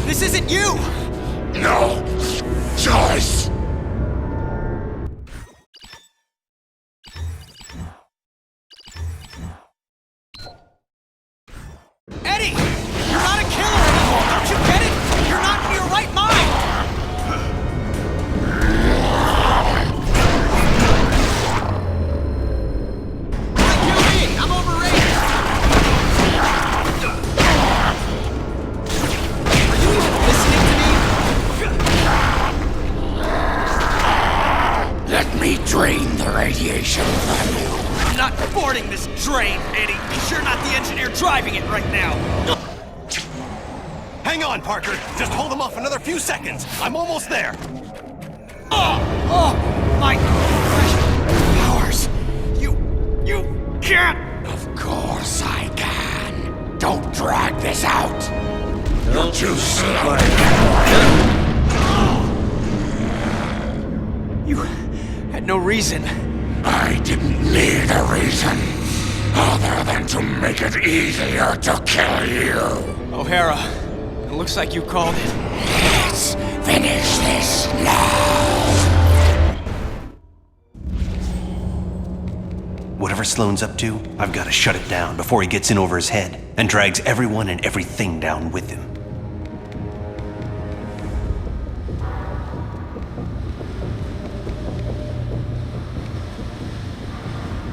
This isn't you! No choice! Eddie! You're not a killer anymore! Don't you get it? You're not in your right mind! Why kill me? I'm overrated! Are you even listening to me? Let me drain the radiation from you. I'm not boarding this train, Eddie! You're sure not the engineer driving it right now! Hang on, Parker. Just hold them off another few seconds. I'm almost there. Oh, my powers! You can't! Of course I can. Don't drag this out. You're too slow. You had no reason. I didn't need a reason other than to make it easier to kill you. O'Hara, it looks like you called it. Let's finish this now. Whatever Sloane's up to, I've got to shut it down before he gets in over his head and drags everyone and everything down with him.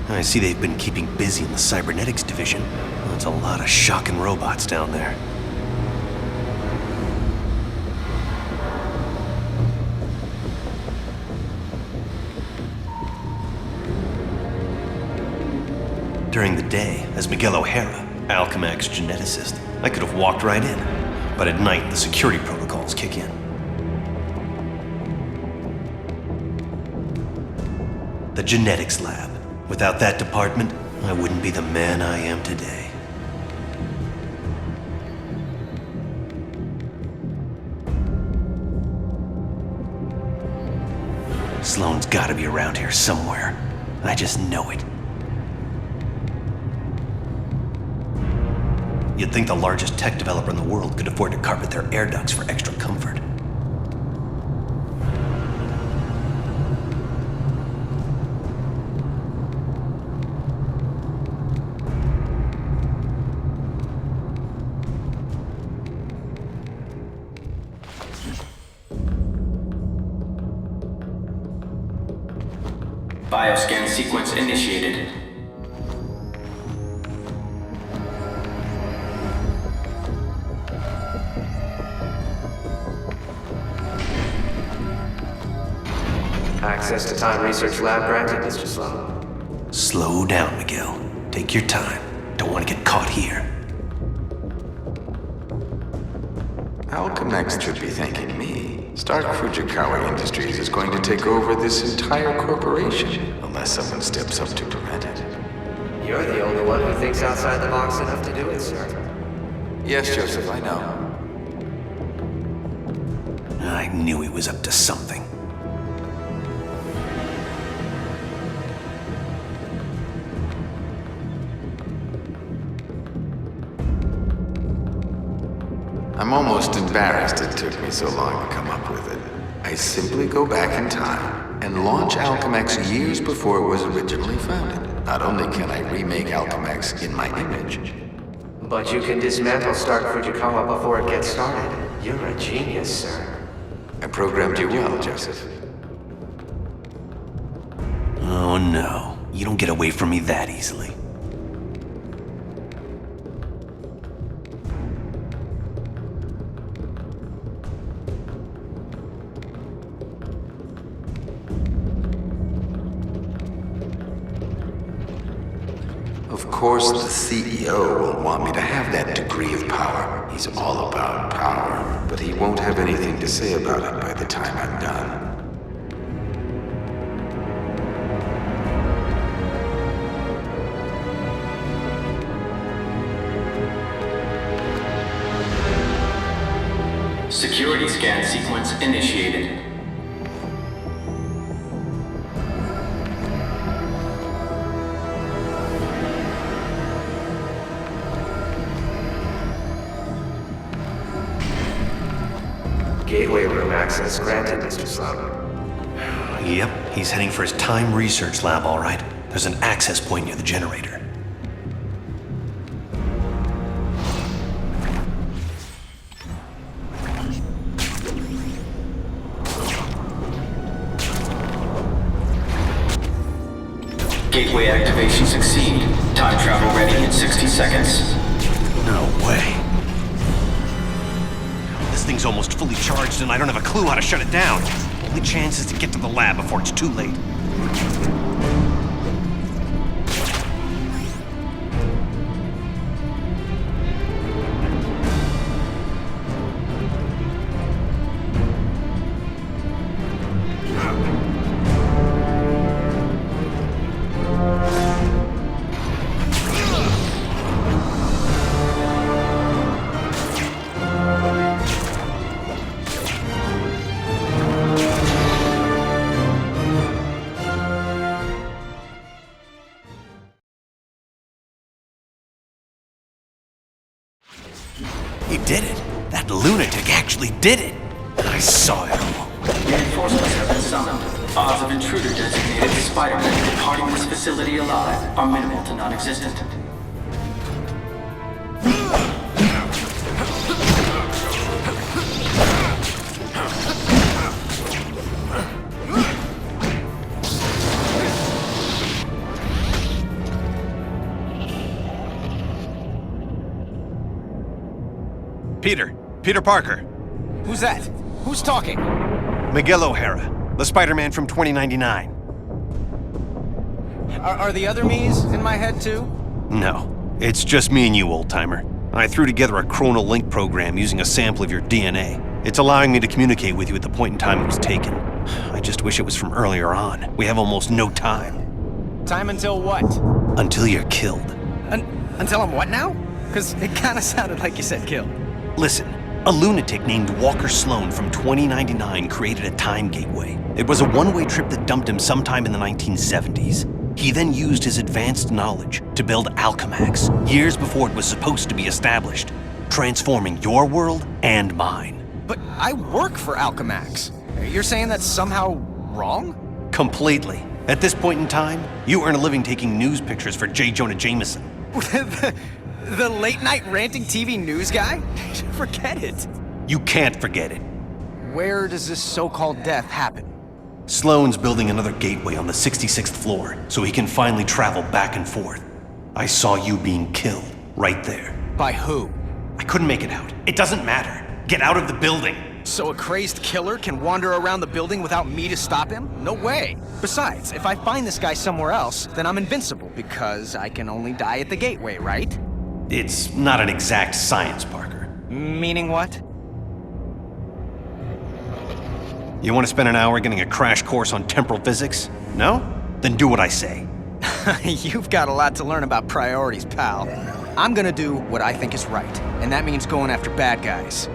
I see they've been keeping busy in the cybernetics division. That's a lot of shocking robots down there. During the day, as Miguel O'Hara, Alchemac's geneticist, I could have walked right in. But at night, the security protocols kick in. The genetics lab. Without that department, I wouldn't be the man I am today. Sloane's gotta be around here somewhere. I just know it. You'd think the largest tech developer in the world could afford to carpet their air ducts for extra comfort. Bioscan sequence initiated. Access to Time Research Lab granted, Mr. Sloan. Slow down, Miguel. Take your time. Don't want to get caught here. Alchemex should be thanking me. Stark Fujikawa Industries is going to take over this entire corporation, unless someone steps up to prevent it. You're the only one who thinks outside the box enough to do it, sir. Yes, Joseph, I know. I knew he was up to something. I'm almost embarrassed it took me so long to come up with it. I simply go back in time and launch Alchemex years before it was originally founded. Not only can I remake Alchemex in my image, But you can dismantle Stark Fujikawa before it gets started. You're a genius, sir. I programmed you well, Joseph. Oh no, you don't get away from me that easily. Of course, the CEO will want me to have that degree of power. He's all about power, but he won't have anything to say about it by the time I'm done. Security scan sequence initiated. Gateway room access granted, Mr. Sloan. Yep, he's heading for his time research lab, all right. There's an access point near the generator. Gateway activation succeed. Time travel ready in 60 seconds. No way. This thing's almost fully charged and I don't have a clue how to shut it down. Only chance is to get to the lab before it's too late. He did it. That lunatic actually did it. I saw it all. Reinforcements have been summoned. Odds of intruder designated Spider-Man departing this facility alive are minimal to non-existent. Peter Parker. Who's that? Who's talking? Miguel O'Hara, the Spider-Man from 2099. Are the other me's in my head too? No, it's just me and you, old-timer. I threw together a chronal link program using a sample of your DNA. It's allowing me to communicate with you at the point in time it was taken. I just wish it was from earlier on. We have almost no time. Time until what? Until you're killed. Until I'm what now? Because it kind of sounded like you said kill. Listen, a lunatic named Walker Sloan from 2099 created a time gateway. It was a one-way trip that dumped him sometime in the 1970s. He then used his advanced knowledge to build Alchemax, years before it was supposed to be established, transforming your world and mine. But I work for Alchemax. You're saying that's somehow wrong? Completely. At this point in time, you earn a living taking news pictures for J. Jonah Jameson. The late-night ranting TV news guy? Forget it. You can't forget it. Where does this so-called death happen? Sloan's building another gateway on the 66th floor, so he can finally travel back and forth. I saw you being killed, right there. By who? I couldn't make it out. It doesn't matter. Get out of the building. So a crazed killer can wander around the building without me to stop him? No way. Besides, if I find this guy somewhere else, then I'm invincible, because I can only die at the gateway, right? It's not an exact science, Parker. Meaning what? You want to spend an hour getting a crash course on temporal physics? No? Then do what I say. You've got a lot to learn about priorities, pal. I'm gonna do what I think is right, and that means going after bad guys.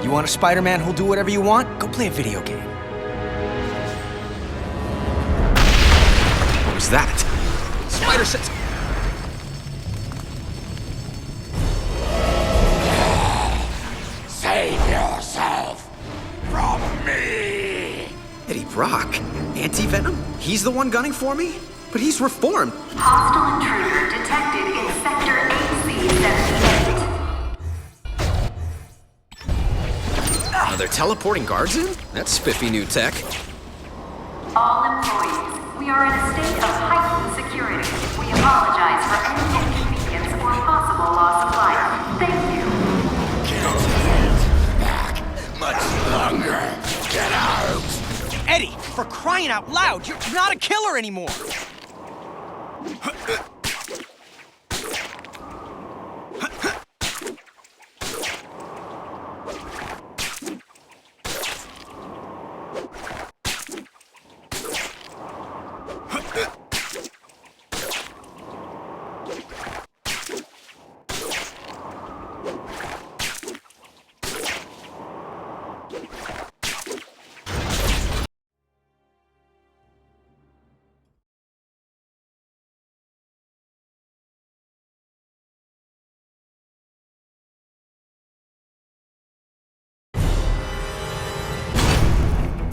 You want a Spider-Man who'll do whatever you want? Go play a video game. What was that? Spider sense. Save yourself from me! Eddie Brock? Anti-Venom? He's the one gunning for me? But he's reformed. Hostile intruder detected in Sector AC-78. Are they teleporting guards in? That's spiffy new tech. All employees, we are in a state of heightened security. We apologize for any inconvenience or possible loss of life. Thank you. Back much longer. Get out! Eddie, for crying out loud, you're not a killer anymore!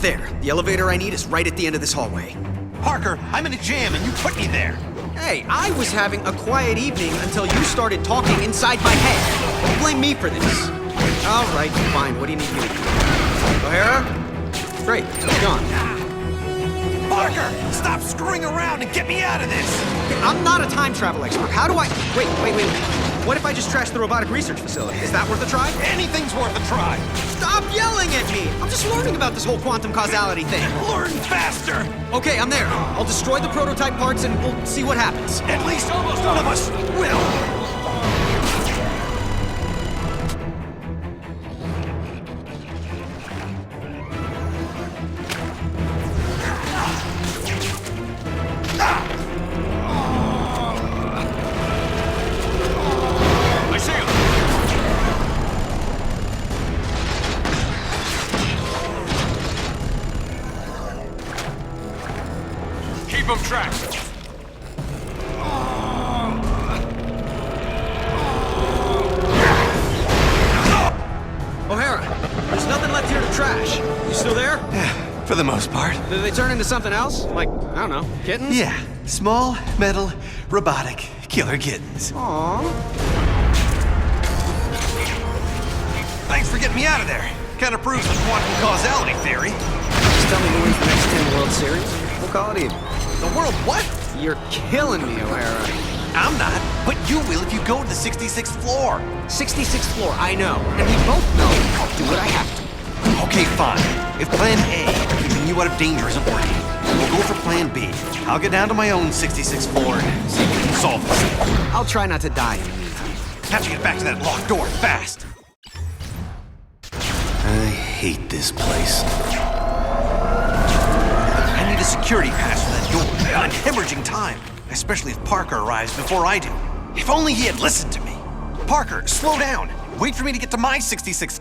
There, the elevator I need is right at the end of this hallway. Parker, I'm in a jam and you put me there. Hey, I was having a quiet evening until you started talking inside my head. Don't blame me for this. All right, fine. What do you need me to do? O'Hara? Great, gone. Parker, stop screwing around and get me out of this! Okay, I'm not a time travel expert. How do I... Wait. What if I just trash the robotic research facility? Is that worth a try? Anything's worth a try! Stop yelling at me! I'm just learning about this whole quantum causality thing. Learn faster! Okay, I'm there. I'll destroy the prototype parts and we'll see what happens. At least almost none of us will! I see him! Keep him tracked! O'Hara, there's nothing left here to trash. You still there? For the most part. Did they turn into something else? Like, I don't know, kittens? Yeah, small, metal, robotic, killer kittens. Aww. Thanks for getting me out of there. Kinda proves the quantum causality theory. Just tell me who wins the next 10 World Series. We'll call it even. The world what? You're killing me, O'Hara. I'm not, but you will if you go to the 66th floor. 66th floor, I know. And we both know I'll do what I have to. Okay, fine. If plan A, keeping you out of danger, isn't working, we'll go for plan B. I'll get down to my own 66th floor and see if we can solve this. I'll try not to die in the meantime. Have to get back to that locked door fast. I hate this place. I need a security pass for that door. I'm hemorrhaging time, especially if Parker arrives before I do. If only he had listened to me. Parker, slow down. Wait for me to get to my 66th.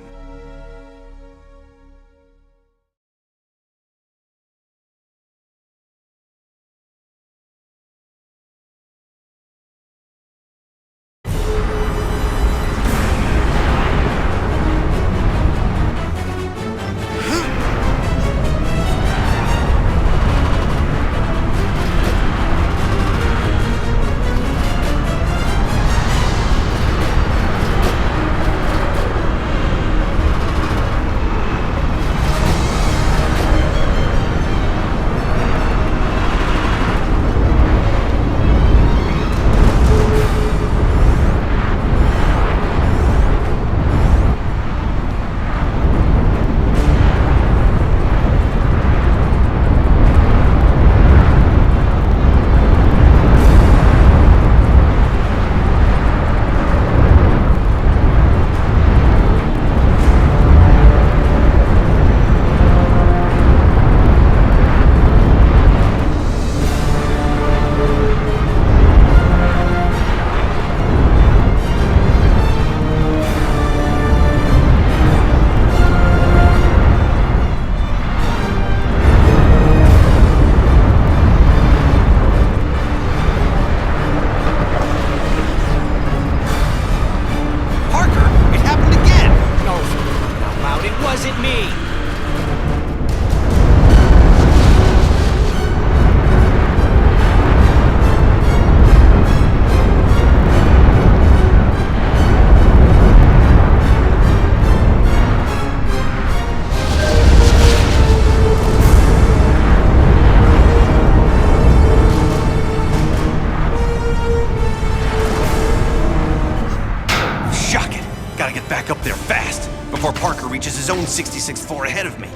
before Parker reaches his own 66th floor ahead of me.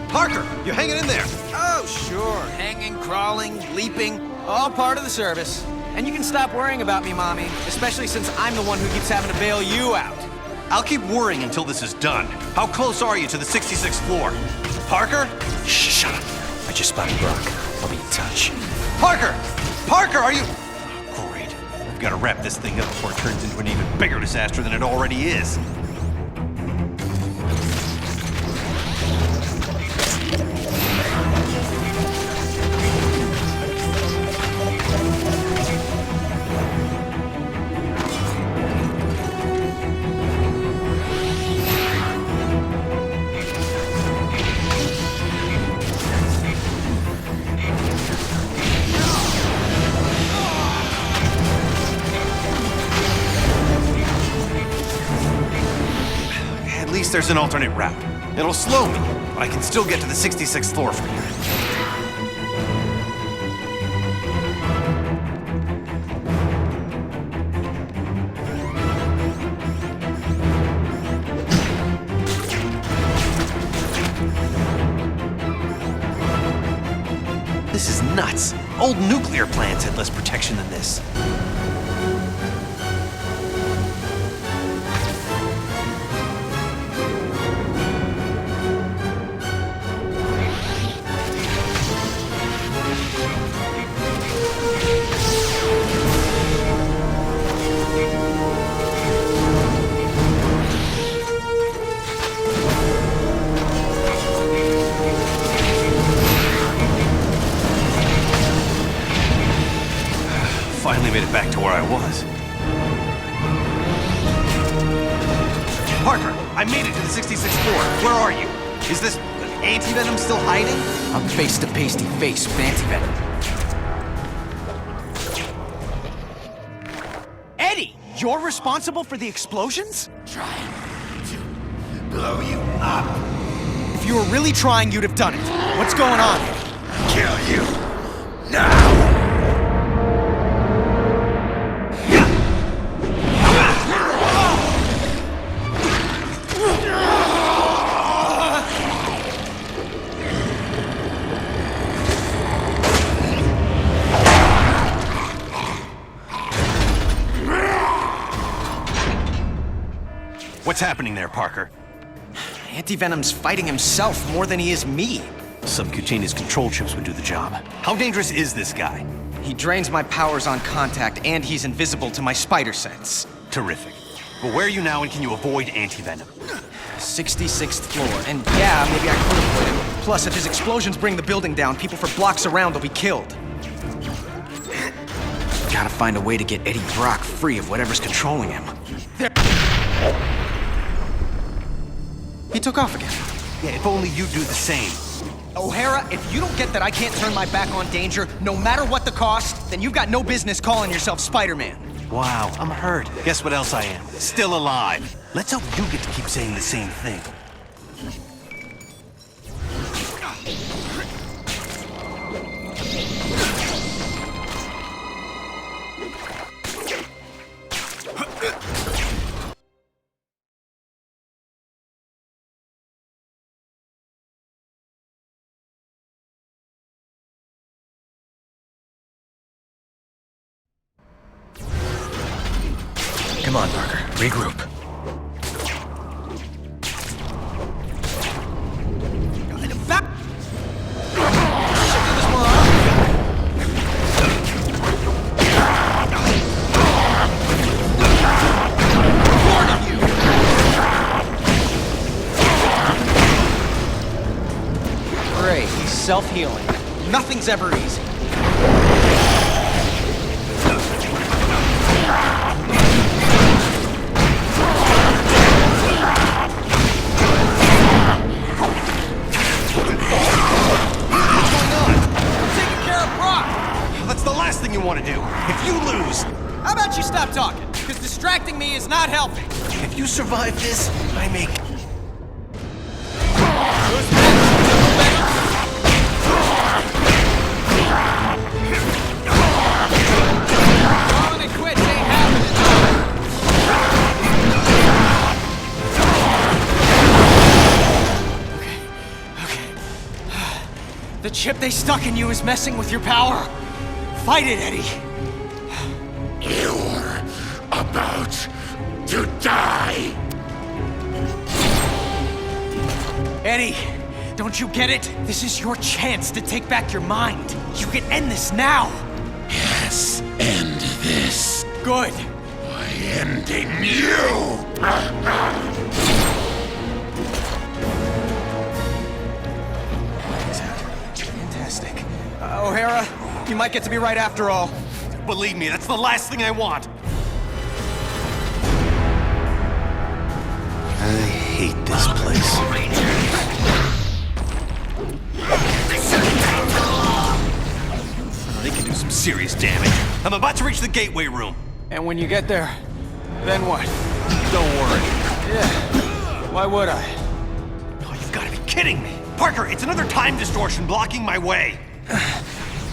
Parker, you hanging in there? Oh, sure. Hanging, crawling, leaping, all part of the service. And you can stop worrying about me, Mommy, especially since I'm the one who keeps having to bail you out. I'll keep worrying until this is done. How close are you to the 66th floor? Parker? Shut up. I just spotted Brock. I'll be in touch. Parker! Parker, are you... Great. I've got to wrap this thing up before it turns into an even bigger disaster than it already is. Here's an alternate route. It'll slow me, but I can still get to the 66th floor from here. This is nuts. Old nuclear plants had less protection than this. Finally made it back to where I was. Parker, I made it to the 66th floor. Where are you? Is this anti-venom still hiding? I'm face to face with anti-venom. Eddie, you're responsible for the explosions? Trying to blow you up. If you were really trying, you'd have done it. What's going on? Kill you now. What's happening there, Parker? Anti-venom's fighting himself more than he is me. Subcutaneous control chips would do the job. How dangerous is this guy? He drains my powers on contact, and he's invisible to my spider sense. Terrific. But where are you now, and can you avoid anti-venom? 66th floor, and yeah, maybe I could avoid him. Plus, if his explosions bring the building down, people for blocks around will be killed. Gotta find a way to get Eddie Brock free of whatever's controlling him. He took off again. Yeah, if only you do the same. O'Hara, if you don't get that I can't turn my back on danger, no matter what the cost, then you've got no business calling yourself Spider-Man. Wow, I'm hurt. Guess what else I am? Still alive. Let's hope you get to keep saying the same thing. Come on, Parker. Regroup. Great, he's self-healing. Nothing's ever easy. You want to do. If you lose... How about you stop talking? Because distracting me is not helping. If you survive this, I make... Calling it quits ain't happening. Okay. The chip they stuck in you is messing with your power. Fight it, Eddie! You're about to die! Eddie, don't you get it? This is your chance to take back your mind. You can end this now! Yes, end this. Good. By ending you! Fantastic. O'Hara, you might get to be right after all. Believe me, that's the last thing I want. I hate this place. They can do some serious damage. I'm about to reach the gateway room. And when you get there, then what? Don't worry. Yeah. Why would I? Oh, you've got to be kidding me! Parker, it's another time distortion blocking my way!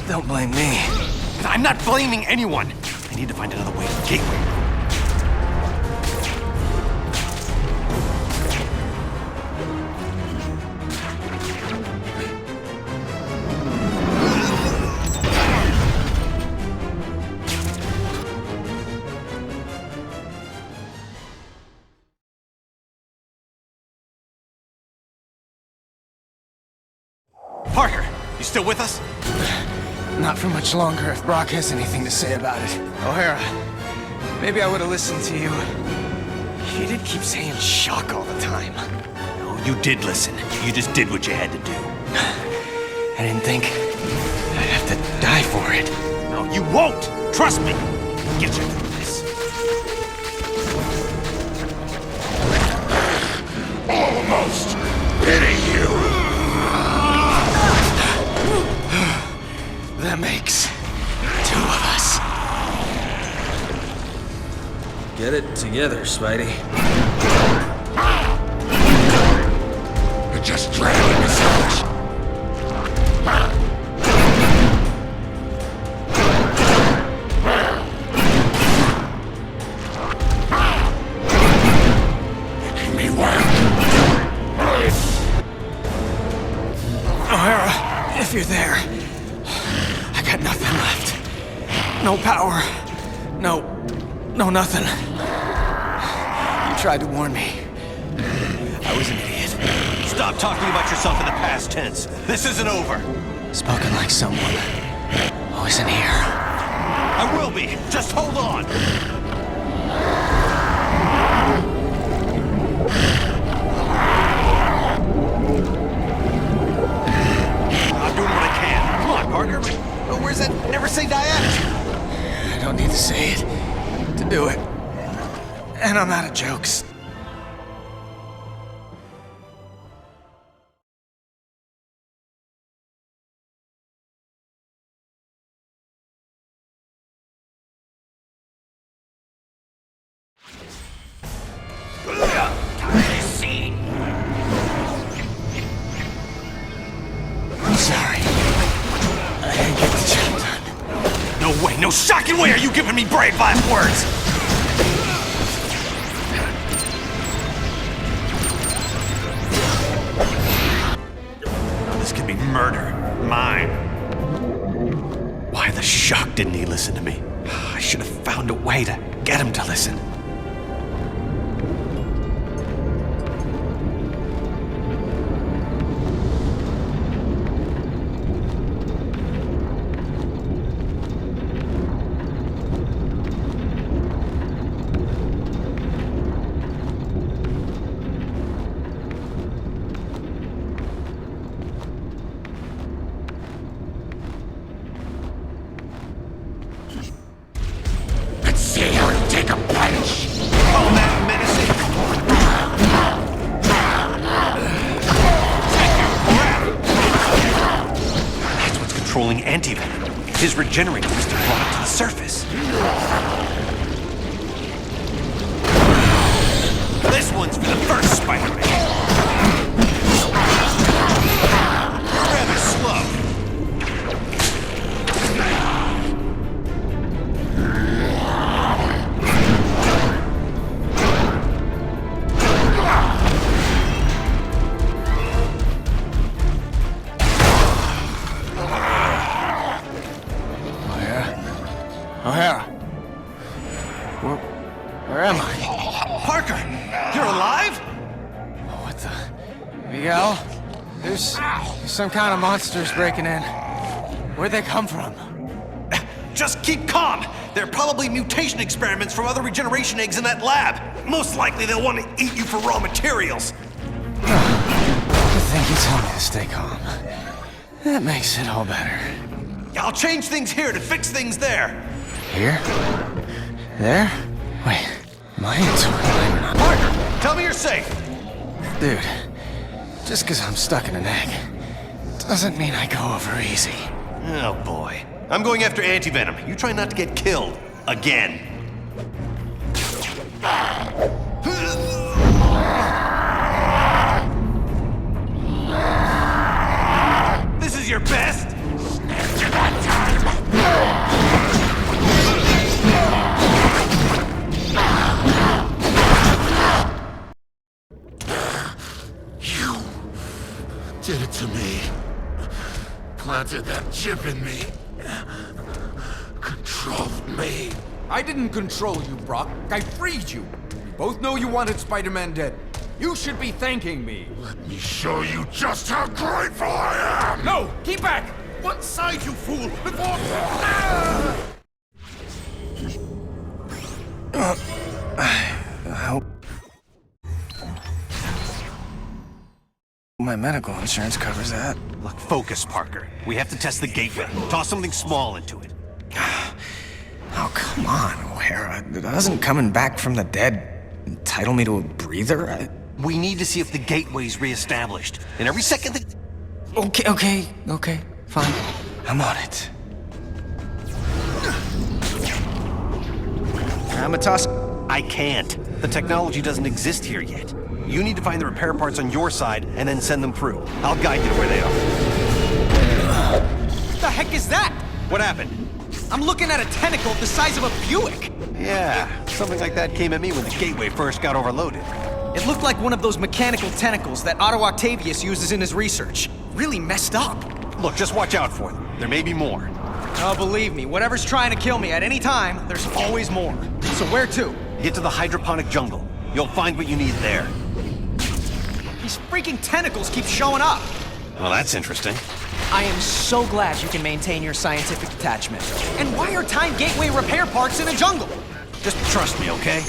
Don't blame me. I'm not blaming anyone! I need to find another way to the gateway. Parker, you still with us? Not for much longer if Brock has anything to say about it. O'Hara, maybe I would have listened to you. You did keep saying shock all the time. No, you did listen. You just did what you had to do. I didn't think I'd have to die for it. No, you won't! Trust me! I'll get you through this. Almost pity you. That makes two of us. Get it together, Spidey. You're just dragging us out. Give me one. O'Hara, if you're there, I got nothing left. No power. No nothing. You tried to warn me. I was an idiot. Stop talking about yourself in the past tense. This isn't over. Spoken like someone who isn't here. I will be. Just hold on. I'm doing what I can. Come on, Parker. Oh, where's that never say die attitude? I don't need to say it to do it. And I'm out of jokes. I'm sorry. I didn't get the job done. No way, no shocking way are you giving me brave last words! Oh, this could be murder. Mine. Why the shock didn't he listen to me? I should have found a way to get him to listen. Let's see how you take a punch. Oh, that menacing. That's what's controlling anti-venom. His regenerator must have brought it to the surface. This one's for the first Spider-Man. You're rather slow. O'Hara. Where am I? Parker, you're alive? What the? Miguel? There's some kind of monsters breaking in. Where'd they come from? Just keep calm. They're probably mutation experiments from other regeneration eggs in that lab. Most likely they'll want to eat you for raw materials. I think you told me to stay calm. That makes it all better. I'll change things here to fix things there. Here? There? Wait, my hands are not. Parker, tell me you're safe. Dude, just because I'm stuck in an egg doesn't mean I go over easy. Oh boy. I'm going after anti-venom. You try not to get killed. Again. Did it to me. Planted that chip in me. Controlled me. I didn't control you, Brock. I freed you. We both know you wanted Spider-Man dead. You should be thanking me. Let me show you just how grateful I am! No! Keep back! One side, you fool! Before... My medical insurance covers that. Look, focus, Parker. We have to test the gateway. Toss something small into it. Oh, come on, O'Hara. Doesn't coming back from the dead entitle me to a breather? We need to see if the gateway's reestablished. And every second that... Okay, fine. I'm on it. I'm a toss... I can't. The technology doesn't exist here yet. You need to find the repair parts on your side and then send them through. I'll guide you to where they are. What the heck is that? What happened? I'm looking at a tentacle the size of a Buick. Yeah, something like that came at me when the gateway first got overloaded. It looked like one of those mechanical tentacles that Otto Octavius uses in his research. Really messed up. Look, just watch out for them. There may be more. Oh, believe me, whatever's trying to kill me at any time, there's always more. So where to? Get to the hydroponic jungle. You'll find what you need there. These freaking tentacles keep showing up. Well, that's interesting. I am so glad you can maintain your scientific detachment. And why are time gateway repair parts in a jungle? Just trust me, okay?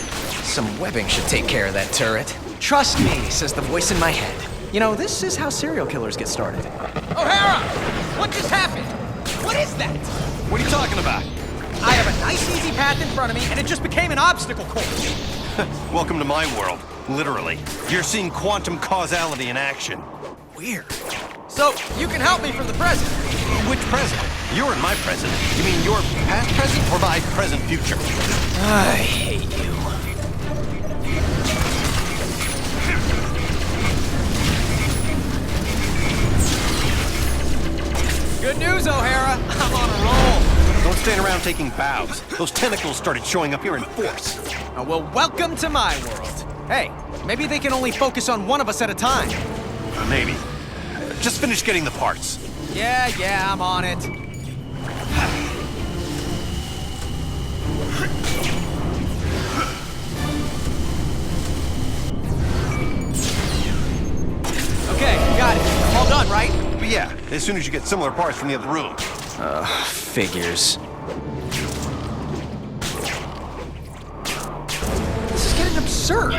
Some webbing should take care of that turret. Trust me, says the voice in my head. You know, this is how serial killers get started. O'Hara! What just happened? What is that? What are you talking about? I have a nice easy path in front of me, and it just became an obstacle course. Welcome to my world, literally. You're seeing quantum causality in action. Weird. So, you can help me from the present. Which present? You're in my present. You mean your past present or my present future? I hate you. Good news, O'Hara. I'm on a roll. Don't stand around taking bows. Those tentacles started showing up here in force. Oh, well, welcome to my world. Hey, maybe they can only focus on one of us at a time. Maybe. Just finish getting the parts. Yeah, I'm on it. Okay, got it. All done, right? But yeah, as soon as you get similar parts from the other room. Figures. This is getting absurd.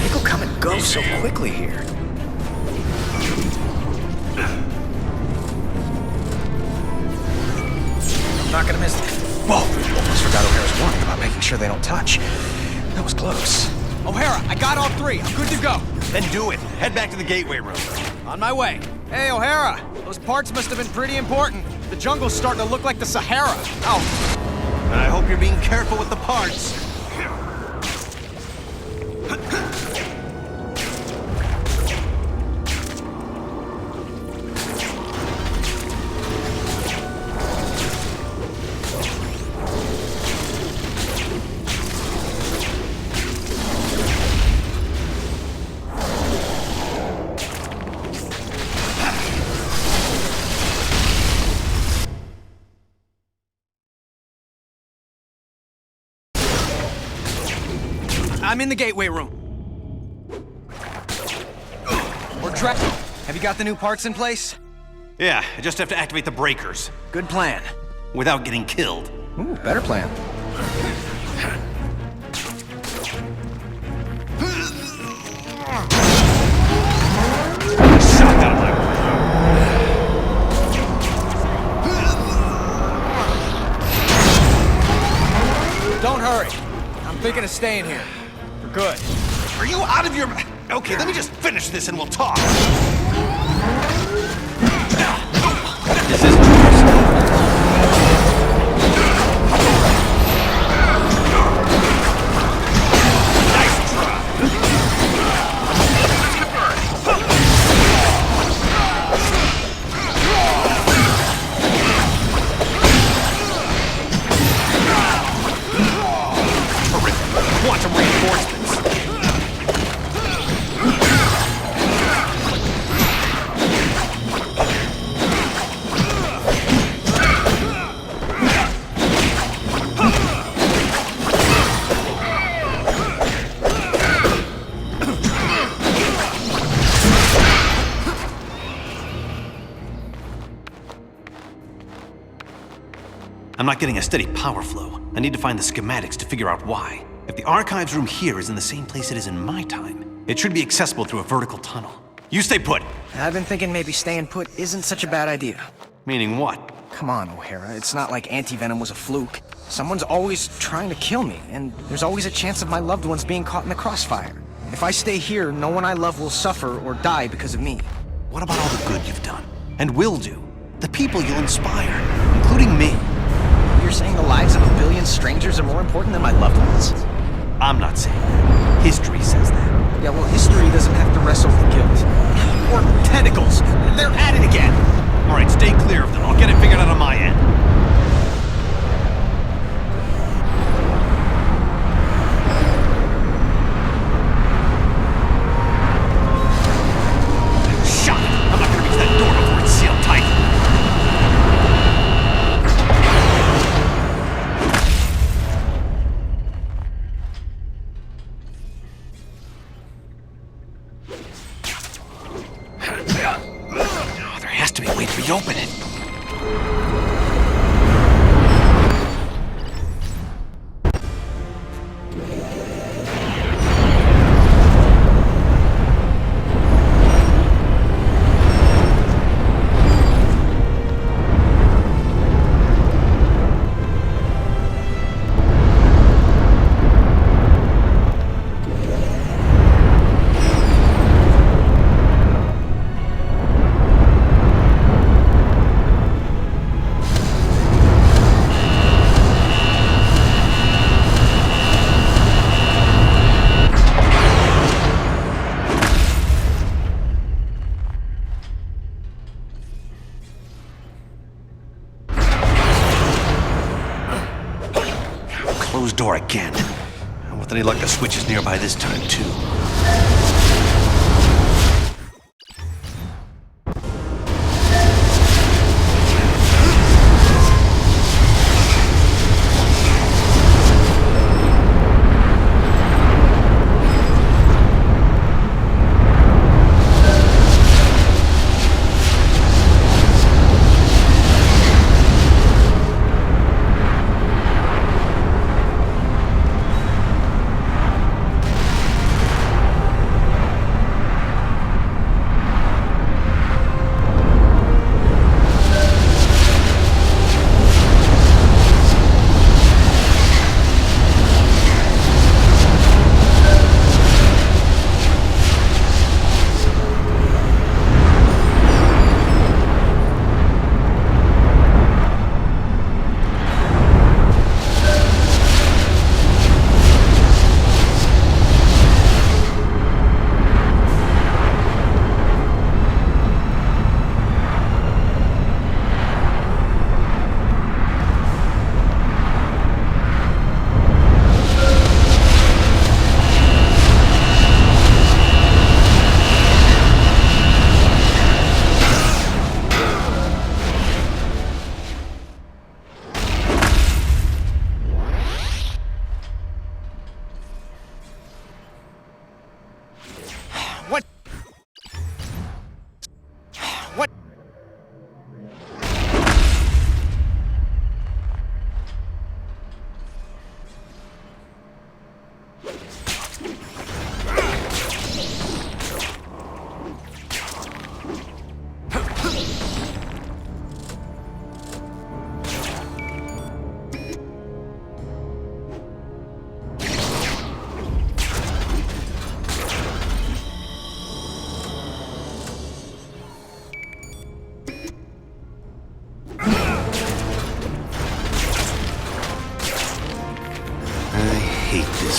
People come and go so quickly here. I'm not gonna miss them. Whoa! Almost forgot O'Hara's warning about making sure they don't touch. That was close. O'Hara, I got all three. I'm good to go. Then do it. Head back to the gateway room. On my way. Hey, O'Hara, those parts must have been pretty important. The jungle's starting to look like the Sahara. Oh. And I hope you're being careful with the parts. I'm in the gateway room. We're trapped. Have you got the new parts in place? Yeah, I just have to activate the breakers. Good plan. Without getting killed. Ooh, better plan. Shut out of my way. Don't hurry. I'm thinking of staying here. For good. Are you out of your... Okay, let me just finish this and we'll talk. This isn't nice try. Terrific. Quantum reinforcements. I'm not getting a steady power flow. I need to find the schematics to figure out why. If the archives room here is in the same place it is in my time, it should be accessible through a vertical tunnel. You stay put. I've been thinking maybe staying put isn't such a bad idea. Meaning what? Come on, O'Hara. It's not like anti-venom was a fluke. Someone's always trying to kill me, and there's always a chance of my loved ones being caught in the crossfire. If I stay here, no one I love will suffer or die because of me. What about all the good you've done? And will do? The people you'll inspire, including me. You're saying the lives of a billion strangers are more important than my loved ones? I'm not saying that. History says that. Yeah, well, history doesn't have to wrestle with guilt. Or tentacles! They're at it again! Alright, stay clear of them. I'll get it figured out on my end. Shot! I'm not gonna reach that door before it's sealed tight. Oh, there has to be a way to reopen it. Closed door again. With any luck, the switch is nearby this time, too.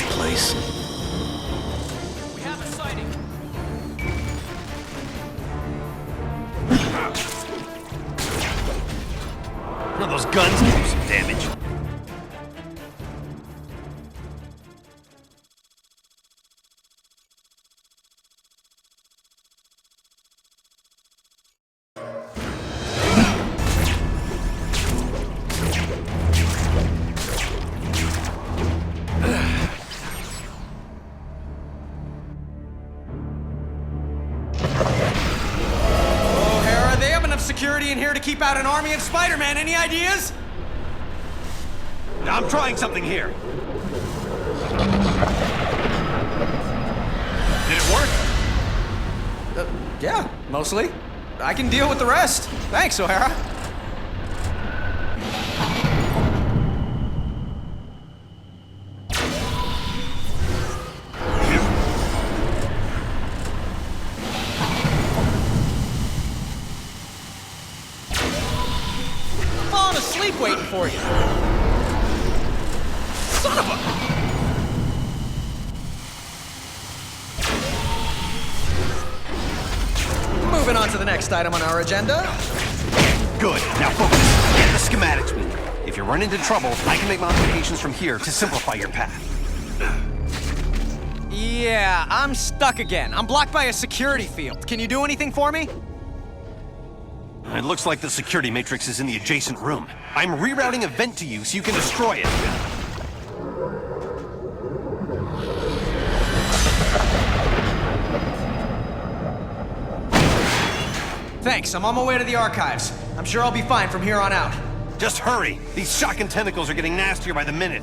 Place. We have a sighting. One of those guns can do some damage. Security in here to keep out an army of Spider-Man. Any ideas? I'm trying something here. Did it work? Yeah, mostly. I can deal with the rest. Thanks, O'Hara. Falling asleep waiting for you. Son of a... Moving on to the next item on our agenda. Good. Now focus. Get the schematics moving. If you run into trouble, I can make modifications from here to simplify your path. Yeah, I'm stuck again. I'm blocked by a security field. Can you do anything for me? It looks like the security matrix is in the adjacent room. I'm rerouting a vent to you so you can destroy it. Thanks, I'm on my way to the archives. I'm sure I'll be fine from here on out. Just hurry. These shocking tentacles are getting nastier by the minute.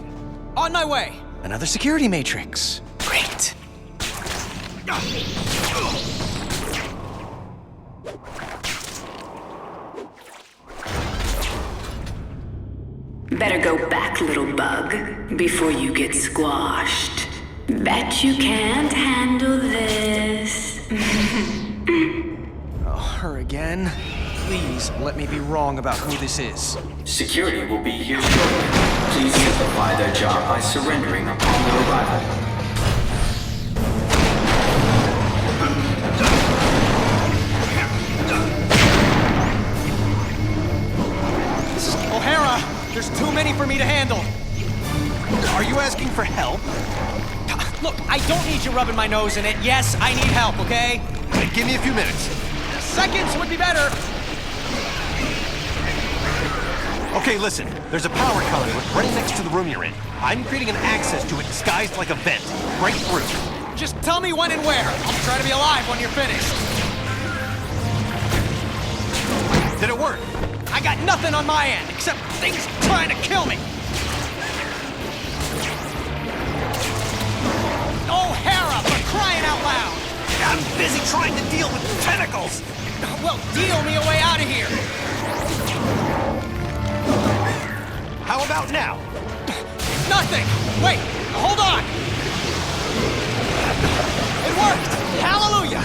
On my way. Another security matrix. Great. Better go back, little bug, before you get squashed. Bet you can't handle this. Oh, her again? Please let me be wrong about who this is. Security will be here shortly. Please simplify their job by surrendering upon their arrival. O'Hara, there's too many for me to handle. Are you asking for help? Look, I don't need you rubbing my nose in it. Yes, I need help, okay? Give me a few minutes. Seconds would be better. Okay, listen. There's a power conduit right next to the room you're in. I'm creating an access to it disguised like a vent. Break through. Just tell me when and where. I'll try to be alive when you're finished. Did it work? I got nothing on my end, except things trying to kill me. O'Hara, for crying out loud! I'm busy trying to deal with tentacles! Well, deal me a way out of here! How about now? Nothing! Wait, hold on! It worked! Hallelujah!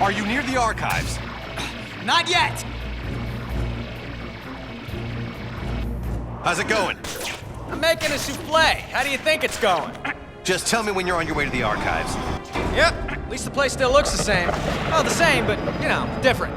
Are you near the archives? Not yet! How's it going? I'm making a souffle. How do you think it's going? Just tell me when you're on your way to the archives. Yep, at least the place still looks the same. Well, the same, but, you know, different.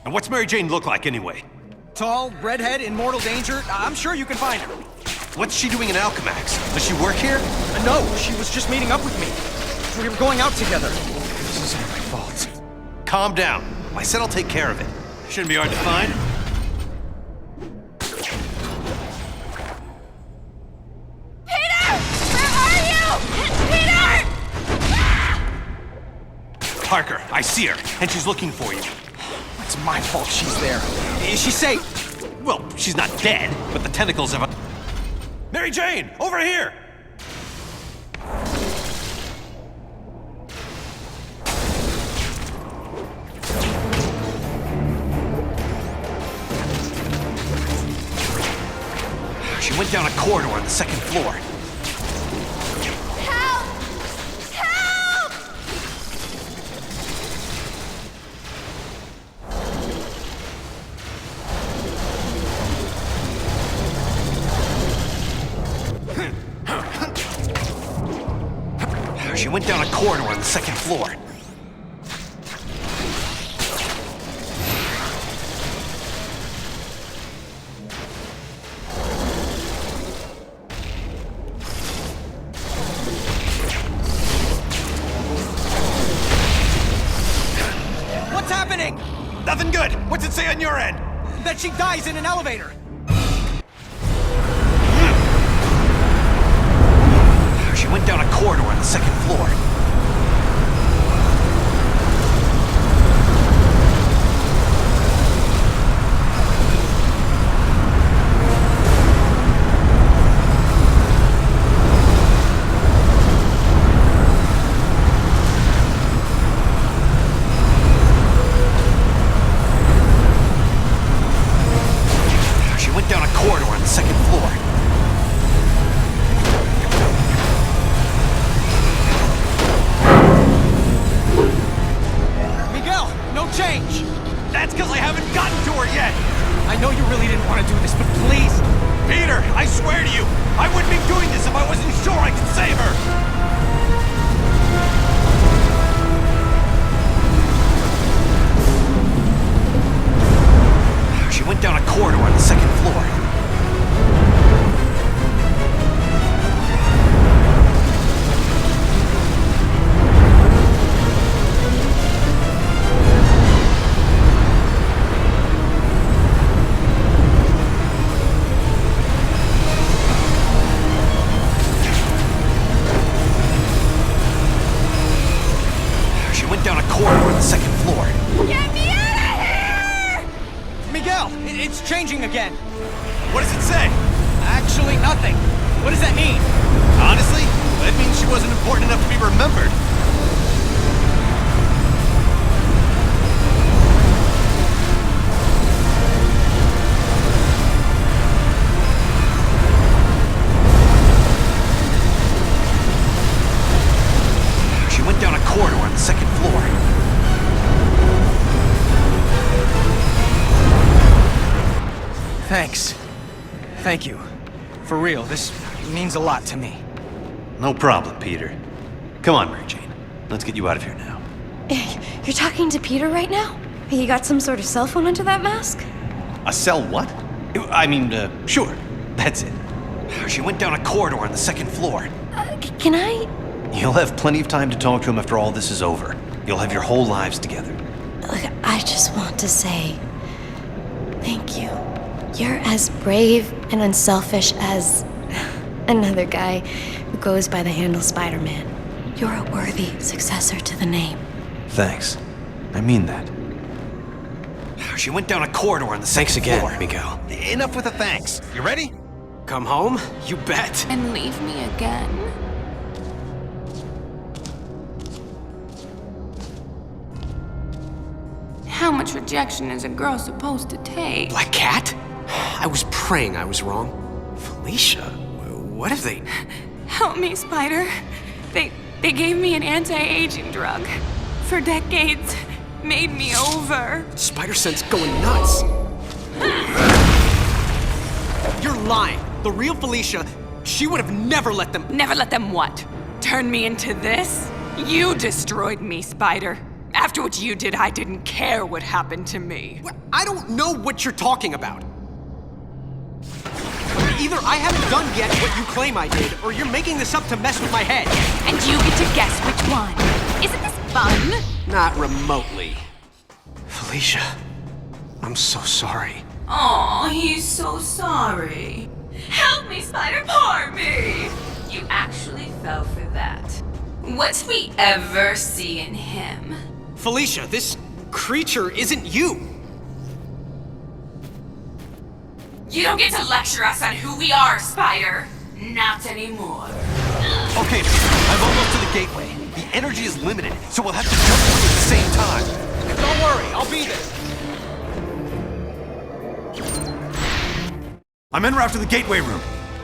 And what's Mary Jane look like anyway? Tall, redhead, in mortal danger. I'm sure you can find her. What's she doing in Alchemax? Does she work here? No, she was just meeting up with me. We were going out together. This isn't my fault. Calm down. I said I'll take care of it. Shouldn't be hard to find. Peter! Where are you? Peter! Parker, I see her, and she's looking for you. It's my fault she's there. Is she safe? Well, she's not dead, but the tentacles have a... Mary Jane, over here! She went down a corridor on the second floor. Help! Help! She went down a corridor on the second floor. What's happening? Nothing good. What's it say on your end? That she dies in an elevator. She went down a corridor on the second floor. She went down a corridor on the second floor. Change! That's because I haven't gotten to her yet! I know you really didn't want to do this, but please! Peter, I swear to you, I wouldn't be doing this if I wasn't sure I could save her! She went down a corridor on the second floor. Down a corridor on the second floor. Get me out of here! Miguel, it's changing again. What does it say? Actually, nothing. What does that mean? Honestly, that means she wasn't important enough to be remembered. She went down a corridor on the second floor. Thanks. Thank you. For real, this means a lot to me. No problem, Peter. Come on, Mary Jane. Let's get you out of here now. You're talking to Peter right now? You got some sort of cell phone under that mask? A cell what? Sure. That's it. She went down a corridor on the second floor. Can I? You'll have plenty of time to talk to him after all this is over. You'll have your whole lives together. Look, I just want to say thank you. You're as brave and unselfish as another guy who goes by the handle Spider-Man. You're a worthy successor to the name. Thanks. I mean that. She went down a corridor on the second floor. Thanks again, Miguel. Enough with the thanks. You ready? Come home? You bet. And leave me again. How much rejection is a girl supposed to take? Black Cat? I was praying I was wrong. Felicia, what if they... Help me, Spider. They gave me an anti-aging drug. For decades, made me over. Spider sense going nuts. You're lying. The real Felicia, she would have never let them... Never let them what? Turn me into this? You destroyed me, Spider. After what you did, I didn't care what happened to me. I don't know what you're talking about. Either I haven't done yet what you claim I did, or you're making this up to mess with my head. And you get to guess which one. Isn't this fun? Not remotely. Felicia, I'm so sorry. Aw, he's so sorry. Help me, Spider, poor me! You actually fell for that. What'd we ever see in him? Felicia, this creature isn't you. You don't get to lecture us on who we are, Spider. Not anymore. Okay, I'm almost to the gateway. The energy is limited, so we'll have to jump through at the same time. Don't worry, I'll be there. I'm en route to the gateway room.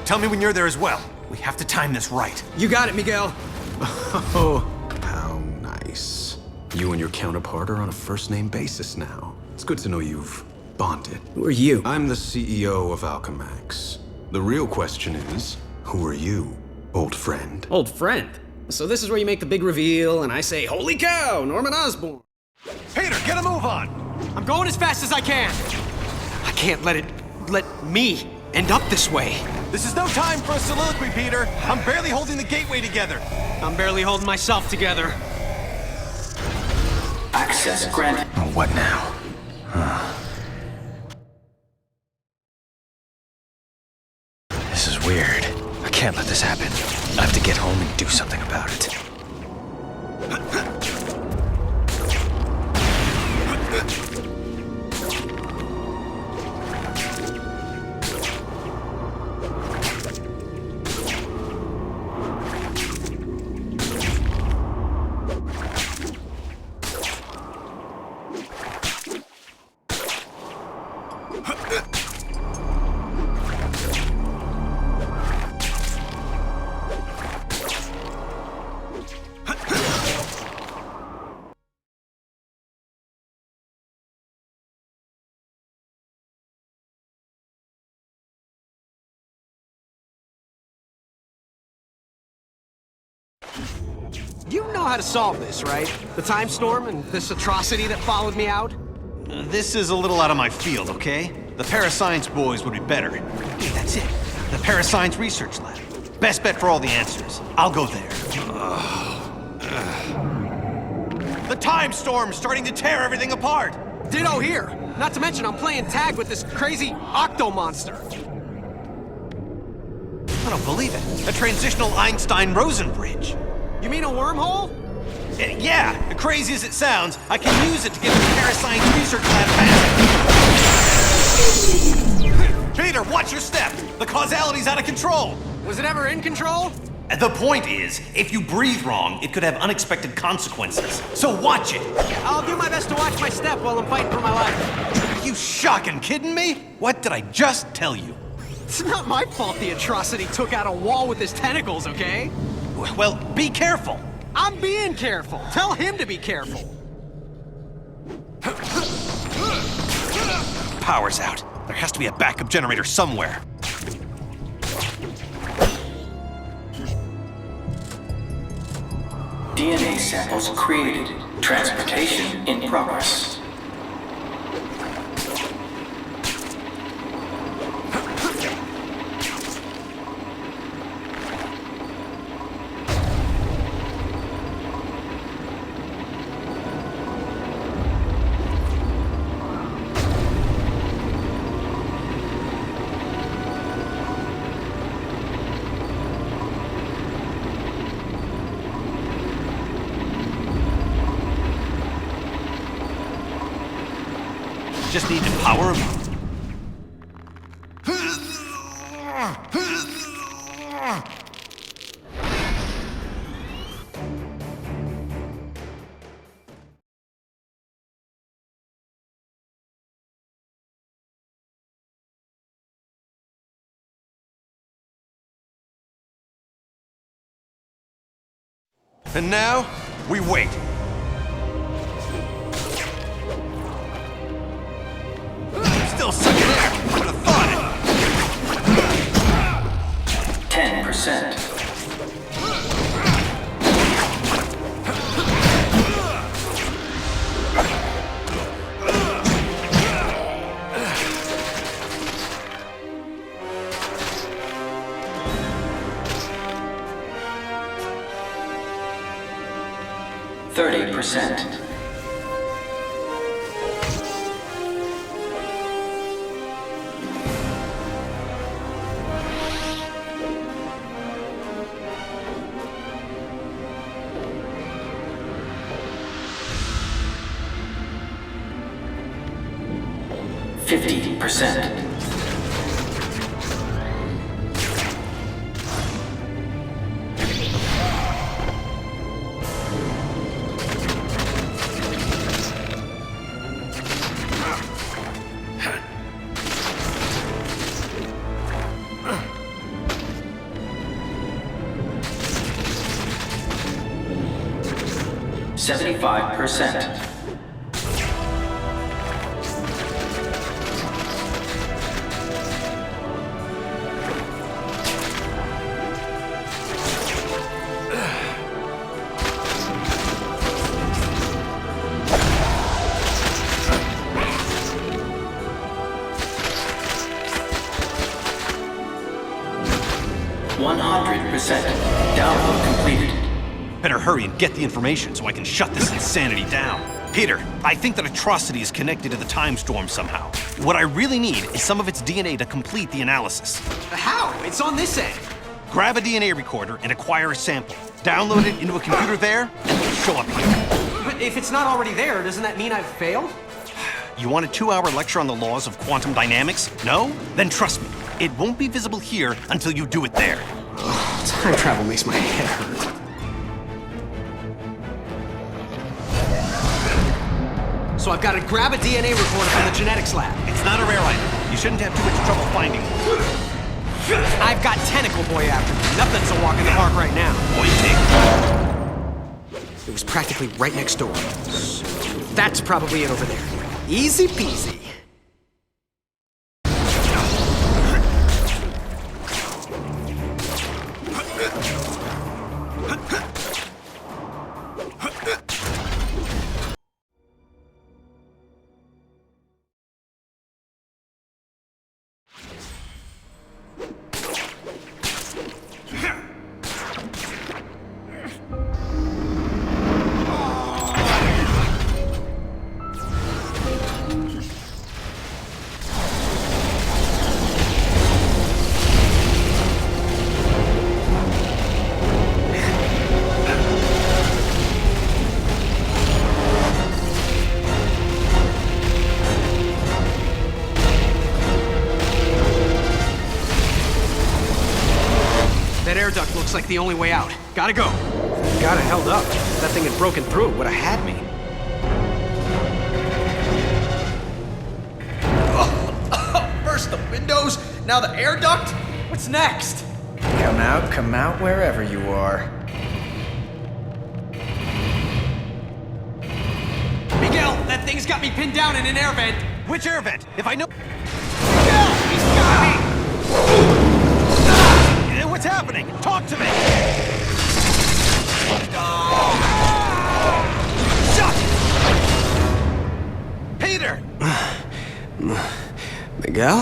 Tell me when you're there as well. We have to time this right. You got it, Miguel. Oh, how nice. You and your counterpart are on a first-name basis now. It's good to know you've bonded. Who are you? I'm the CEO of Alchemax. The real question is, who are you, old friend? Old friend? So this is where you make the big reveal, and I say, holy cow, Norman Osborn. Peter, get a move on! I'm going as fast as I can. I can't let me end up this way. This is no time for a soliloquy, Peter. I'm barely holding the gateway together. I'm barely holding myself together. Access granted. Oh, what now? This is weird. I can't let this happen. I have to get home and do something about it. You know how to solve this, right? The time storm and this atrocity that followed me out? This is a little out of my field, okay? The parascience boys would be better. Hey, that's it. The parascience research lab. Best bet for all the answers. I'll go there. The time storm's starting to tear everything apart. Ditto here. Not to mention I'm playing tag with this crazy octo monster. I don't believe it. A transitional Einstein-Rosen bridge. You mean a wormhole? Yeah, crazy as it sounds, I can use it to get to the parascience research lab faster. Peter, watch your step. The causality's out of control. Was it ever in control? The point is, if you breathe wrong, it could have unexpected consequences. So watch it. I'll do my best to watch my step while I'm fighting for my life. Are you shocking kidding me? What did I just tell you? It's not my fault the atrocity took out a wall with his tentacles, okay? Well, be careful. I'm being careful. Tell him to be careful. Power's out. There has to be a backup generator somewhere. DNA samples created. Transportation in progress. Just need to power him up. And now, we wait. Still sucking air. Would have thought it. 10%. %. 50%. 75%. 50%. 100%. Download completed. Better hurry and get the information so I can shut this insanity down. Peter, I think that Atrocity is connected to the time storm somehow. What I really need is some of its DNA to complete the analysis. How? It's on this end. Grab a DNA recorder and acquire a sample. Download it into a computer there, and it'll show up here. But if it's not already there, doesn't that mean I've failed? You want a 2-hour lecture on the laws of quantum dynamics? No? Then trust me, it won't be visible here until you do it there. Time travel makes my head hurt. So I've got to grab a DNA recorder from the genetics lab. It's not a rare item. You shouldn't have too much trouble finding one. I've got Tentacle Boy after me. Nothing's a walk in the park right now. It was practically right next door. So that's probably it over there. Easy peasy. Looks like the only way out. Gotta go. Got it held up. If that thing had broken through, it would have had me. First the windows, now the air duct? What's next? Come out wherever you are. Miguel, that thing's got me pinned down in an air vent. Which air vent? If I know... Miguel, he's got me! What's happening? Talk to me! Shut! Peter! Miguel?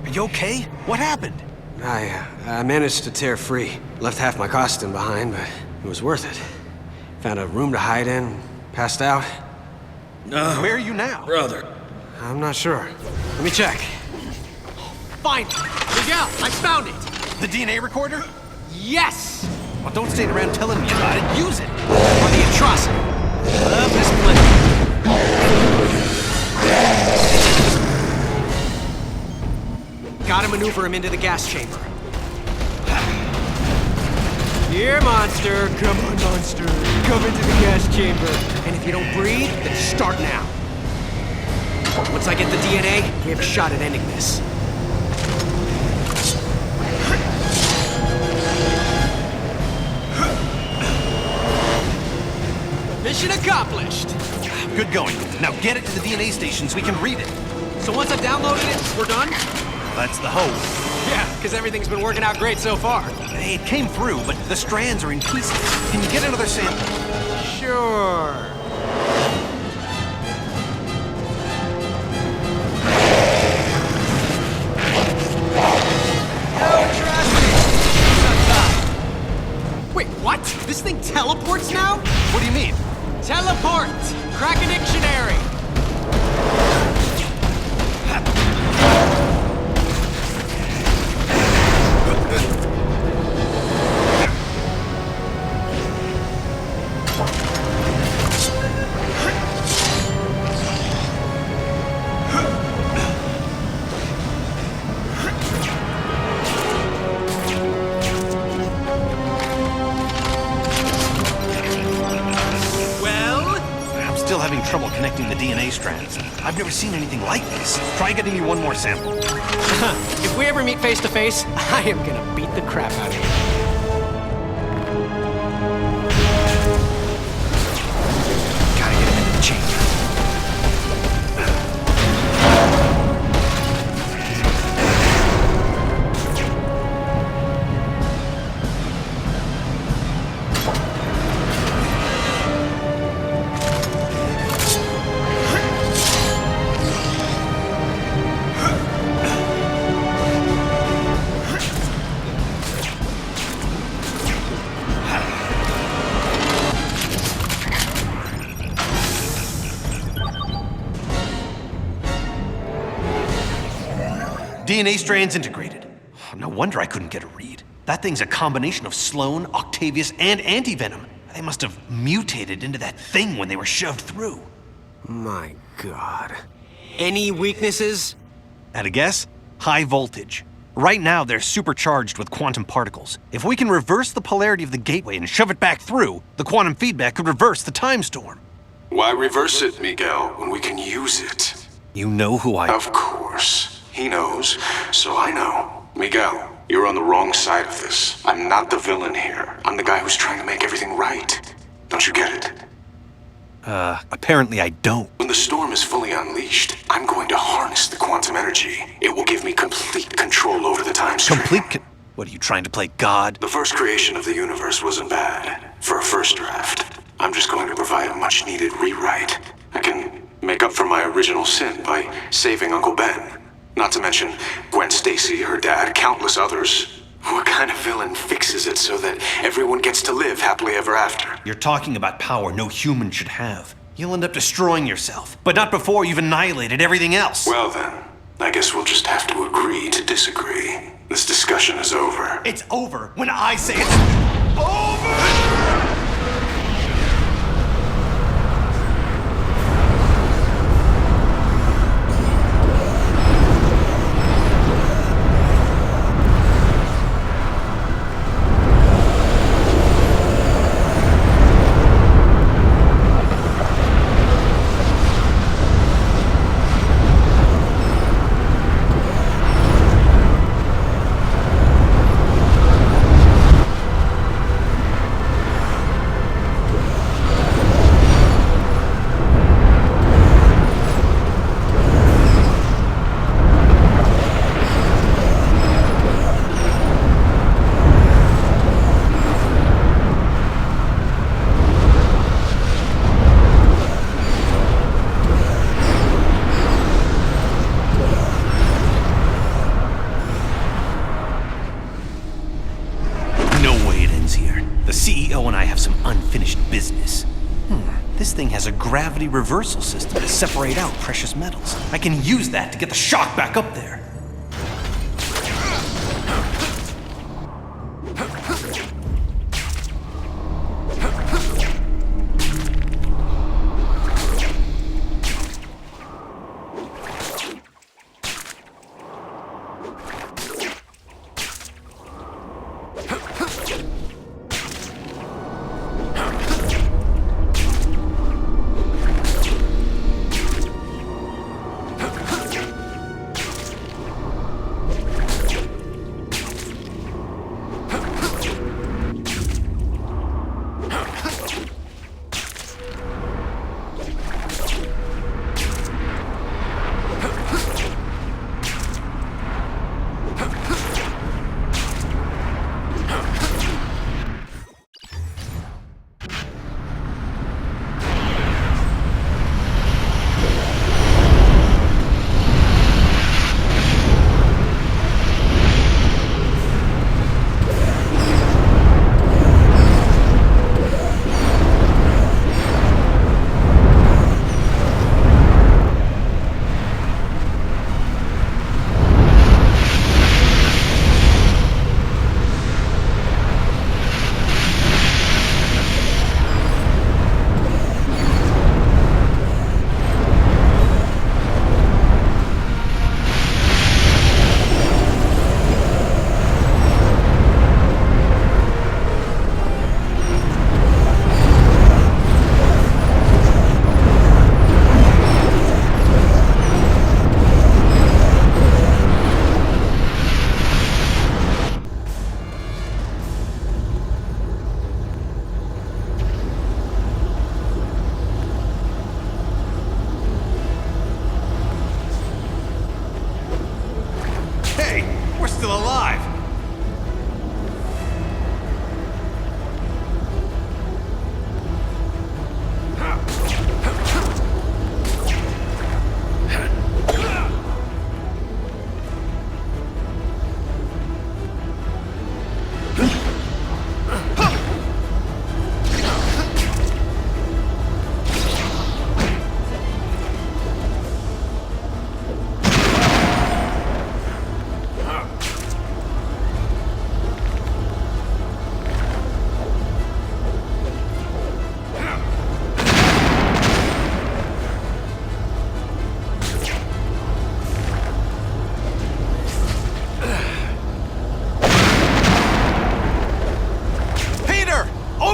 Are you okay? What happened? I managed to tear free. Left half my costume behind, but it was worth it. Found a room to hide in, passed out. No. Where are you now? Brother. I'm not sure. Let me check. Find it! Miguel, I found it! The DNA recorder? Yes! Well, don't stay around telling me about it. Use it! On the Atrocity. Love this place. Gotta maneuver him into the gas chamber. Here, monster. Come on, monster. Come into the gas chamber. And if you don't breathe, then start now. Once I get the DNA, we have a shot at ending this. Mission accomplished! Good going. Now get it to the DNA station so we can read it. So once I've downloaded it, we're done? That's the hope. Yeah, because everything's been working out great so far. Hey, it came through, but the strands are in pieces. Can you get another sample? Sure. Wait, what? This thing teleports now? What do you mean? Teleport! Crack a dictionary! Trouble connecting the DNA strands. I've never seen anything like this. Try getting me one more sample. If we ever meet face to face, I am gonna beat the crap out of you. Gotta get him into the chamber. DNA strands integrated. No wonder I couldn't get a read. That thing's a combination of Sloan, Octavius, and antivenom. They must have mutated into that thing when they were shoved through. My God. Any weaknesses? At a guess? High voltage. Right now, they're supercharged with quantum particles. If we can reverse the polarity of the gateway and shove it back through, the quantum feedback could reverse the time storm. Why reverse it, Miguel, when we can use it? You know who I... Of course. He knows, so I know. Miguel, you're on the wrong side of this. I'm not the villain here. I'm the guy who's trying to make everything right. Don't you get it? Apparently I don't. When the storm is fully unleashed, I'm going to harness the quantum energy. It will give me complete control over the time stream. What, are you trying to play God? The first creation of the universe wasn't bad. For a first draft. I'm just going to provide a much-needed rewrite. I can make up for my original sin by saving Uncle Ben. Not to mention Gwen Stacy, her dad, countless others. What kind of villain fixes it so that everyone gets to live happily ever after? You're talking about power no human should have. You'll end up destroying yourself, but not before you've annihilated everything else. Well then, I guess we'll just have to agree to disagree. This discussion is over. It's over when I say it's over! This thing has a gravity reversal system to separate out precious metals. I can use that to get the shock back up there.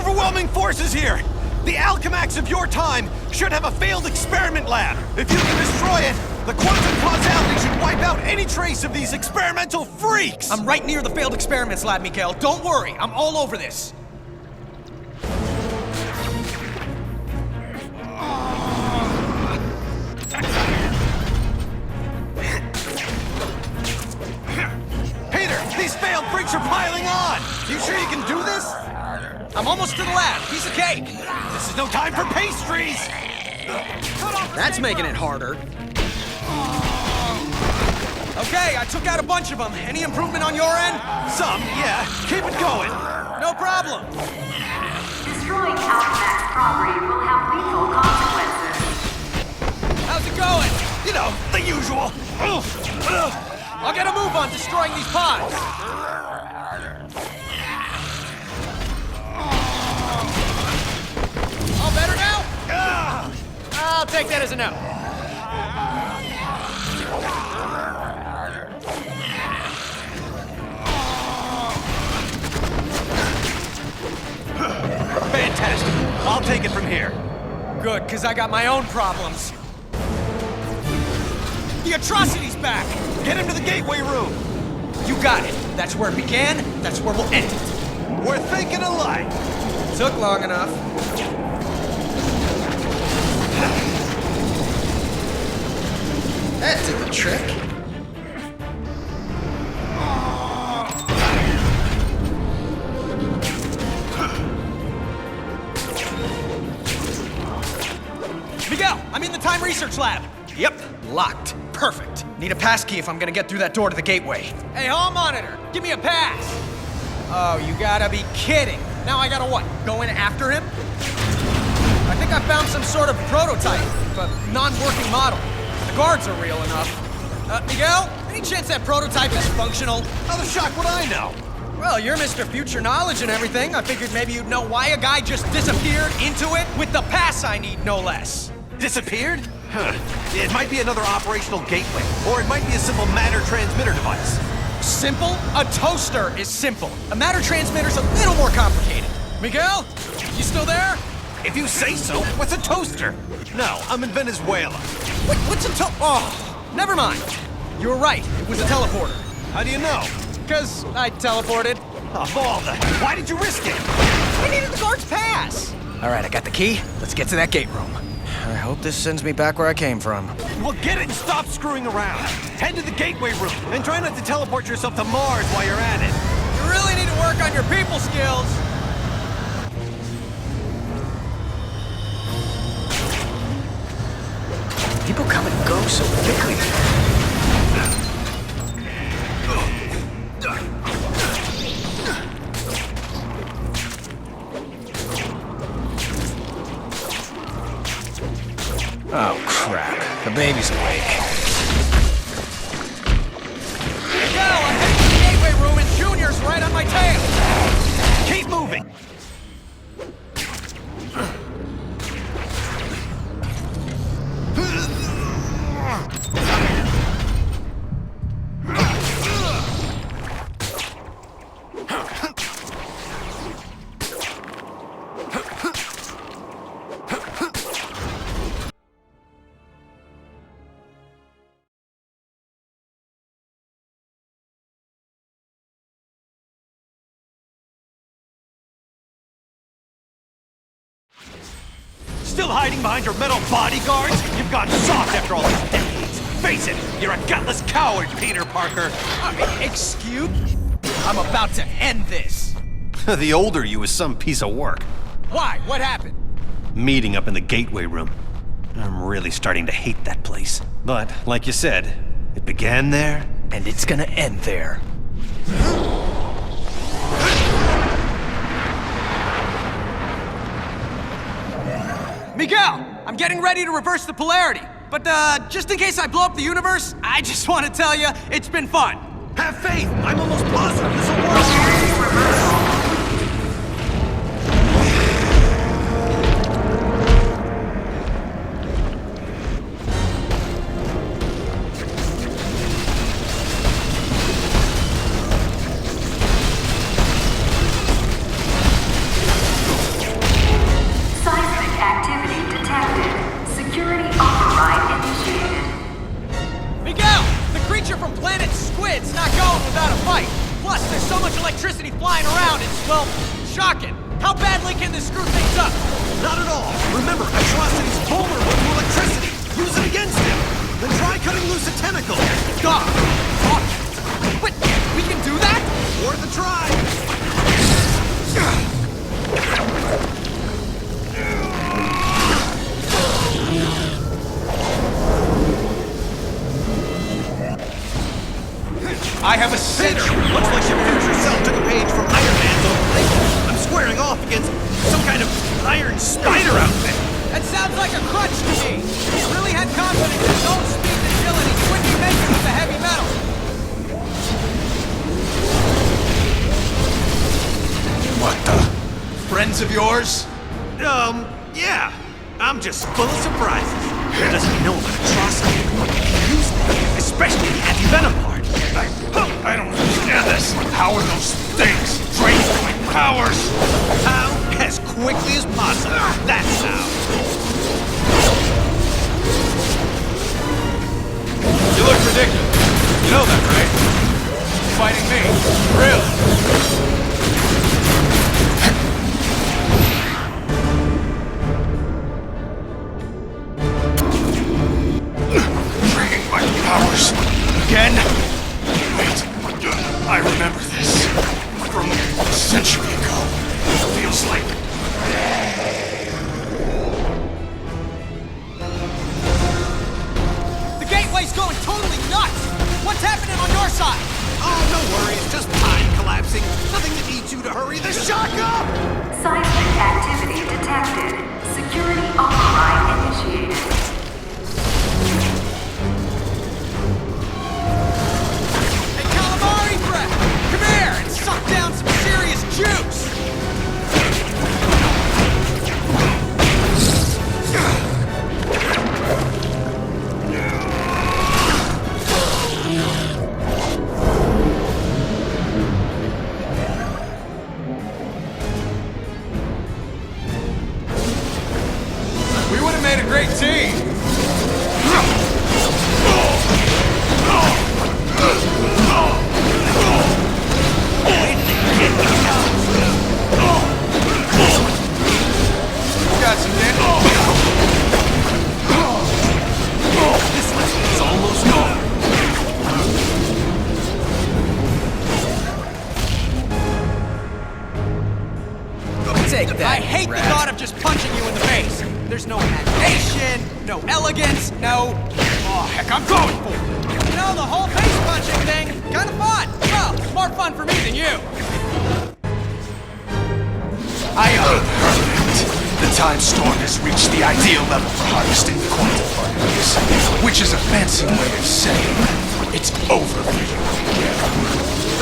overwhelming forces here! The Alchemax of your time should have a failed experiment lab! If you can destroy it, the quantum causality should wipe out any trace of these experimental freaks! I'm right near the failed experiments lab, Miguel. Don't worry, I'm all over this. Peter, these failed freaks are piling on! You sure you can do this? I'm almost to the lab. Piece of cake. This is no time for pastries! That's making it harder. Okay, I took out a bunch of them. Any improvement on your end? Some, yeah. Keep it going. No problem. Destroying Alchemax property will have lethal consequences. How's it going? You know, the usual. I'll get a move on destroying these pods. All better now? I'll take that as a no. Fantastic. I'll take it from here. Good, because I got my own problems. The atrocity's back! Get him to the gateway room! You got it. That's where it began, that's where we'll end it. We're thinking alike. Took long enough. That did the trick. Miguel, I'm in the time research lab. Yep, locked. Perfect. Need a pass key if I'm gonna get through that door to the gateway. Hey, hall monitor, give me a pass. Oh, you gotta be kidding. Now I gotta what, go in after him? I think I found some sort of prototype, but non-working model. The guards are real enough. Miguel, any chance that prototype is functional? How the shock would I know? Well, you're Mr. Future Knowledge and everything. I figured maybe you'd know why a guy just disappeared into it with the pass I need, no less. Disappeared? Huh. It might be another operational gateway, or it might be a simple matter transmitter device. Simple? A toaster is simple. A matter transmitter's a little more complicated. Miguel, you still there? If you say so, what's a toaster? No, I'm in Venezuela. What's a Oh, never mind. You were right. It was a teleporter. How do you know? Because I teleported. Of all the... Why did you risk it? I needed the guard's pass. All right, I got the key. Let's get to that gate room. I hope this sends me back where I came from. Well, get it and stop screwing around. Head to the gateway room and try not to teleport yourself to Mars while you're at it. You really need to work on your people skills. People come and go so quickly. Oh, crap. The baby's awake. Miguel, I'm heading to the gateway room and Junior's right on my tail. Keep moving. Still hiding behind your metal bodyguards? You've gotten soft after all these decades. Face it, you're a gutless coward, Peter Parker. Excuse? I'm about to end this. The older you is some piece of work. Why? What happened? Meeting up in the gateway room. I'm really starting to hate that place. But, like you said, it began there, and it's gonna end there. Miguel, I'm getting ready to reverse the polarity. But just in case I blow up the universe, I just want to tell you, it's been fun. Have faith! I'm almost positive this will work! flying around, it's, well, shocking. How badly can this screw things up? Not at all. Remember, Atrocity's vulnerable to electricity. Use it against him. Then try cutting loose a tentacle. God! But we can do that? Worth a try. I have a cinch. Looks like your future self took a page from Iron Man's old playbook. I'm squaring off against some kind of iron spider outfit. That sounds like a crutch to me. He really had confidence in his own speed and agility. He wouldn't be making with the heavy metal. What the? Friends of yours? Yeah. I'm just full of surprises. Who doesn't know about Atrocity? Use them, especially the anti-venom part. I don't understand this. How are those things draining my powers? How? As quickly as possible. That's how. You look ridiculous. You know that, right? Fighting me. Really? Draining my powers. Again? Wait. I remember this. From a century ago. Feels like... The gateway's going totally nuts! What's happening on your side? Oh, no worry. It's just time collapsing. Nothing that needs you to hurry the shock up! Seismic activity detected. Security override initiated. Hey, calamari breath! Come here and suck down some serious juice! We would have made a great team. Got some damage. This is almost gone. Take that. I hate the thought of just punching you in the face. There's no imagination, no elegance, no... Oh, heck, I'm going for it. You know, the whole face punching thing, kind of fun. Well, it's more fun for me than you. I heard it. The time storm has reached the ideal level for harvesting the quantum particles, which is a fancy way of saying it's over for you.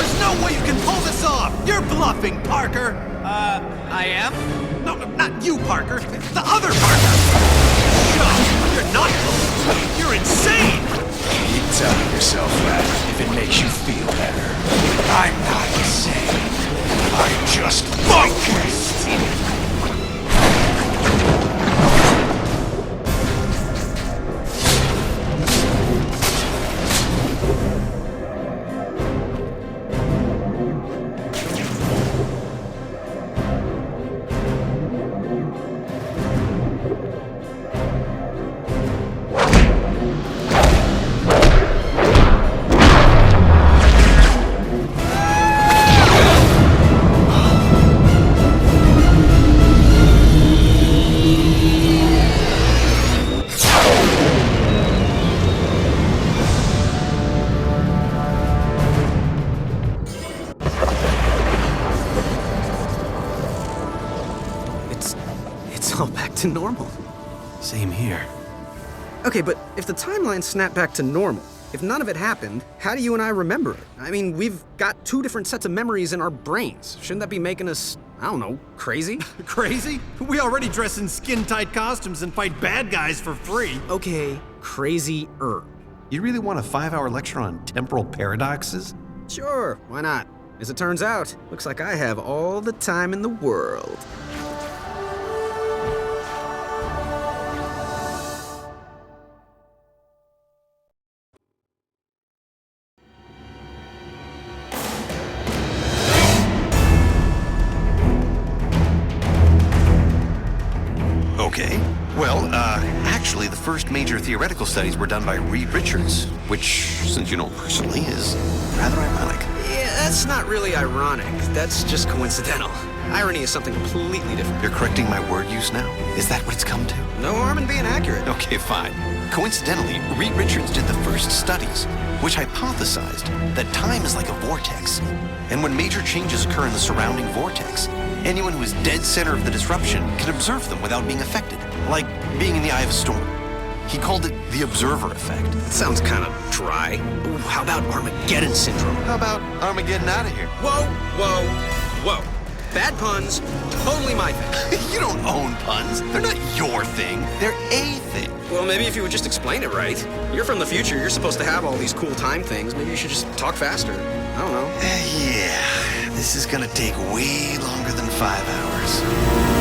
There's no way you can pull this off! You're bluffing, Parker! I am? No, not you, Parker. The other Parker! Shut up! You're not bluffing. You're insane! Keep telling yourself that if it makes you feel better. I'm not insane. I'm just focused! It's all back to normal. Same here. Okay, but if the timeline snapped back to normal, if none of it happened, how do you and I remember it? I mean, we've got two different sets of memories in our brains. Shouldn't that be making us, I don't know, crazy? Crazy? We already dress in skin-tight costumes and fight bad guys for free. Okay, crazy-er. You really want a 5-hour lecture on temporal paradoxes? Sure, why not? As it turns out, looks like I have all the time in the world. Okay. Well, actually, the first major theoretical studies were done by Reed Richards, which, since you know personally, is rather ironic. Yeah, that's not really ironic. That's just coincidental. Irony is something completely different. You're correcting my word use now? Is that what it's come to? No harm in being accurate. Okay, fine. Coincidentally, Reed Richards did the first studies, which hypothesized that time is like a vortex. And when major changes occur in the surrounding vortex, anyone who is dead center of the disruption can observe them without being affected, like being in the eye of a storm. He called it the observer effect. That sounds kind of dry. Ooh, how about Armageddon syndrome? How about Armageddon out of here? Whoa, whoa, whoa. Bad puns, totally my thing. You don't own puns. They're not your thing. They're a thing. Well, maybe if you would just explain it right. You're from the future. You're supposed to have all these cool time things. Maybe you should just talk faster. I don't know. Yeah, this is gonna take way longer than 5 hours.